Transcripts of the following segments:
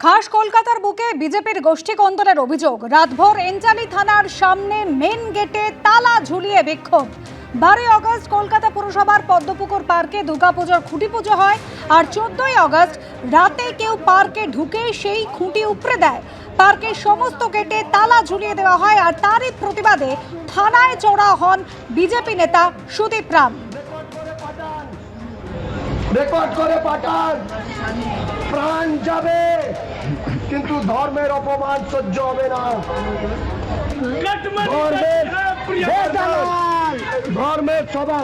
খাস কলকাতার বুকে বিজেপির গোষ্ঠী কন্দলের অভিযোগ, রাতভর এঞ্জালি থানার সামনে মেন গেটে তালা ঝুলিয়ে বিক্ষোভ। 12 আগস্ট কলকাতা পুরসভার পদ্মপুকুর পার্কে দুর্গাপুজোর খুঁটি পুজো হয়, আর 14 আগস্ট রাতে কেউ পার্কে ঢুকে সেই খুঁটি উপড়ে দেয়। পার্কের সমস্ত গেটে তালা ঝুলিয়ে দেওয়া হয়, আর তারই প্রতিবাদে থানায় চড়া হন বিজেপি নেতা সুদীপ রাম। রেকর্ড করে পাঠান, প্রাণ যাবে কিন্তু ধর্মের অপমান সহ্য হবে না। ধর্মের সভা,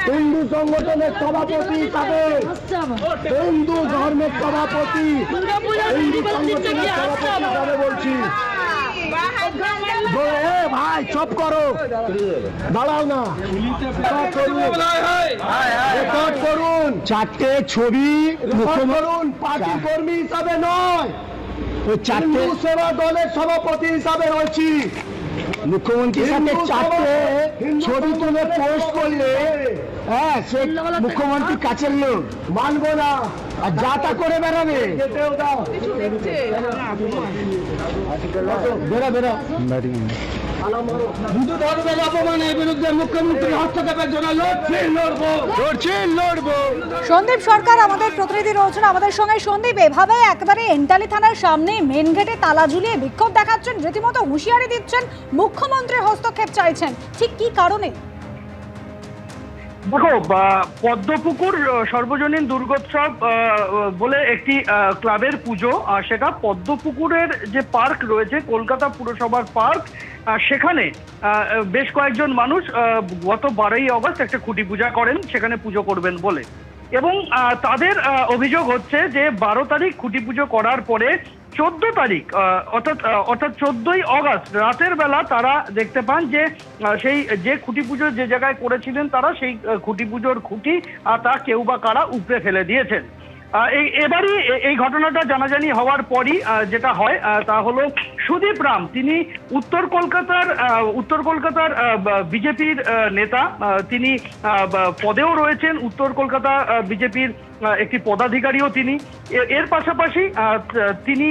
হিন্দু সংগঠনের সভাপতি হিসাবে, হিন্দু ধর্মের সভাপতি, হিন্দু সংগঠনের সভাপতি হিসাবে বলছি, ভাই চুপ করো, দাঁড়াও না, রেকর্ড করুন। 4টে ছবি করুন, পার্টি কর্মী হিসাবে নয়, হিন্দু সেবা দলের সভাপতি হিসাবে রয়েছি। মুখ্যমন্ত্রীর সাথে 4টে ছবি তুলে পোস্ট করলে সে মুখ্যমন্ত্রী কাছের লোক, মানবো না, আর যা তা করে বেড়াবে। হিন্দু ধর্মের অপমানের বিরুদ্ধে মুখ্যমন্ত্রী হস্তক্ষেপের জন্য লড়বো। সন্দীপ সরকার আমাদের প্রতিনিধি রয়েছেন আমাদের সঙ্গে। সন্দীপ, এভাবে একেবারে এন্টালি থানার সামনে মেন গেটে তালা ঝুলিয়ে বিক্ষোভ দেখাচ্ছেন, রীতিমতো হুঁশিয়ারি দিচ্ছেন, মুখ্যমন্ত্রীর হস্তক্ষেপ চাইছেন, ঠিক কি কারণে? দেখো, পদ্মপুকুর সর্বজনীন দুর্গোৎসব বলে একটি ক্লাবের পুজো, সেটা পদ্মপুকুরের যে পার্ক রয়েছে, কলকাতা পুরসভার পার্ক, সেখানে বেশ কয়েকজন মানুষ গত 12ই আগস্ট একটা খুঁটি পূজা করেন, সেখানে পুজো করবেন বলে। এবং তাদের অভিযোগ হচ্ছে যে 12 তারিখ খুঁটি পুজো করার পরে 14 তারিখ অর্থাৎ 14ই আগস্ট রাতের বেলা তারা দেখতে পান যে সেই যে খুঁটি পুজো যে জায়গায় করেছিলেন তারা, সেই খুঁটি পুজোর খুঁটি তা কেউ বা কারা উপড়ে ফেলে দিয়েছেন। এবারই এই ঘটনাটা জানাজানি হওয়ার পরই যেটা হয় তা হলো সুদীপ রাম, তিনি উত্তর কলকাতার বিজেপির নেতা, তিনি পদেও রয়েছেন, উত্তর কলকাতা বিজেপির একটি পদাধিকারীও তিনি। এর পাশাপাশি তিনি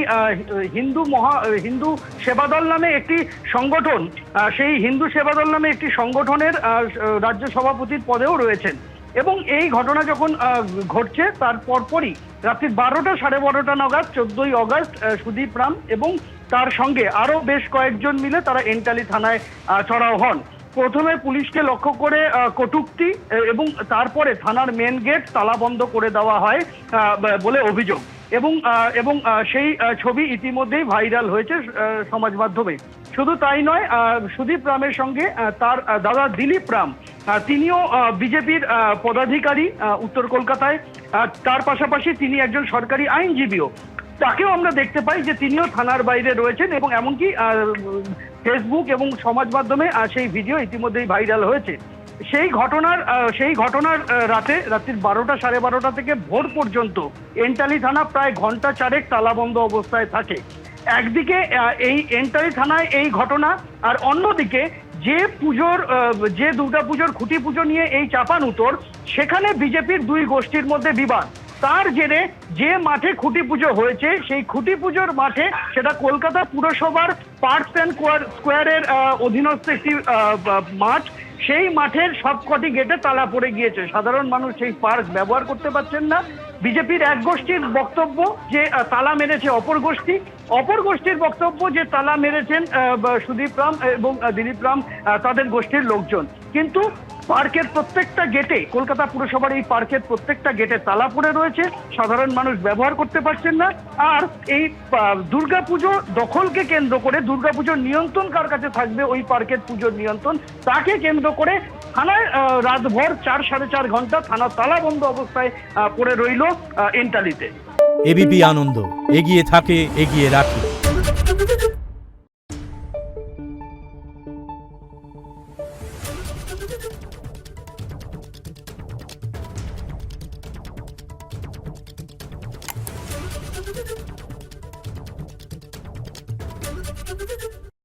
হিন্দু সেবাদল নামে একটি সংগঠন, সেই হিন্দু সেবাদল নামে একটি সংগঠনের রাজ্য সভাপতির পদেও রয়েছেন। এবং এই ঘটনা যখন ঘটছে তার পরপরই রাত্রি 12টা সাড়ে 12টা নাগাদ 14ই আগস্ট সুদীপ রাম এবং তার সঙ্গে আরো বেশ কয়েকজন মিলে তারা এন্টালি থানায় চড়াও হন। প্রথমে পুলিশকে লক্ষ্য করে কটূক্তি এবং তারপরে থানার মেন গেট তালা বন্ধ করে দেওয়া হয় বলে অভিযোগ। এবং সেই ছবি ইতিমধ্যেই ভাইরাল হয়েছে সমাজ মাধ্যমে। শুধু তাই নয়, সুদীপ রামের সঙ্গে তার দাদা দিলীপ রাম, তিনিও বিজেপির পদাধিকারী উত্তর কলকাতায়, তার পাশাপাশি তিনি একজন সরকারি আইনজীবীও। তাকেও আমরা দেখতে পাই যে তিনিও থানার বাইরে রয়েছেন, এবং এমনকি ফেসবুক এবং সমাজ মাধ্যমে সেই ভিডিও ইতিমধ্যেই ভাইরাল হয়েছে। সেই ঘটনার রাত্রির 12টা সাড়ে 12টা থেকে ভোর পর্যন্ত এন্টালি থানা প্রায় ঘন্টা 4 তালাবন্ধ অবস্থায় থাকে। একদিকে এই এন্টালি থানায় এই ঘটনা, আর অন্যদিকে যে দুর্গা পুজোর খুঁটি পুজো নিয়ে এই চাপানুতোর, সেখানে বিজেপির দুই গোষ্ঠীর মধ্যে বিবাদ। তার জেরে যে মাঠে খুঁটি পুজো হয়েছে, সেই খুঁটি পুজোর মাঠে, সেটা কলকাতা পুরসভার পার্কস অ্যান্ড স্কোয়ারের অধীনস্থ একটি মাঠ, সেই মাঠের সবকটি গেটে তালা পড়ে গিয়েছে। সাধারণ মানুষ সেই পার্ক ব্যবহার করতে পারছেন না। বিজেপির এক গোষ্ঠীর বক্তব্য যে তালা মেরেছে অপর গোষ্ঠীর বক্তব্য যে তালা মেরেছেন সুদীপ রাম এবং দিলীপ রাম, তাদের গোষ্ঠীর লোকজন। কিন্তু পার্কের প্রত্যেকটা গেটে, কলকাতা পুরসভার এই পার্কের প্রত্যেকটা গেটে তালা পড়ে রয়েছে, সাধারণ মানুষ ব্যবহার করতে পারছেন না। আর এই দুর্গাপুজো দখলকে কেন্দ্র করে, দুর্গাপুজোর নিয়ন্ত্রণ কার কাছে থাকবে, ওই পার্কের পুজোর নিয়ন্ত্রণ, তাকে কেন্দ্র করে থানায় রাতভর 4 সাড়ে 4 ঘন্টা থানা তালাবন্ধ অবস্থায় পড়ে রইল এন্টালিতে। এবিপি আনন্দ, এগিয়ে থাকে, এগিয়ে রাখে। Thank you.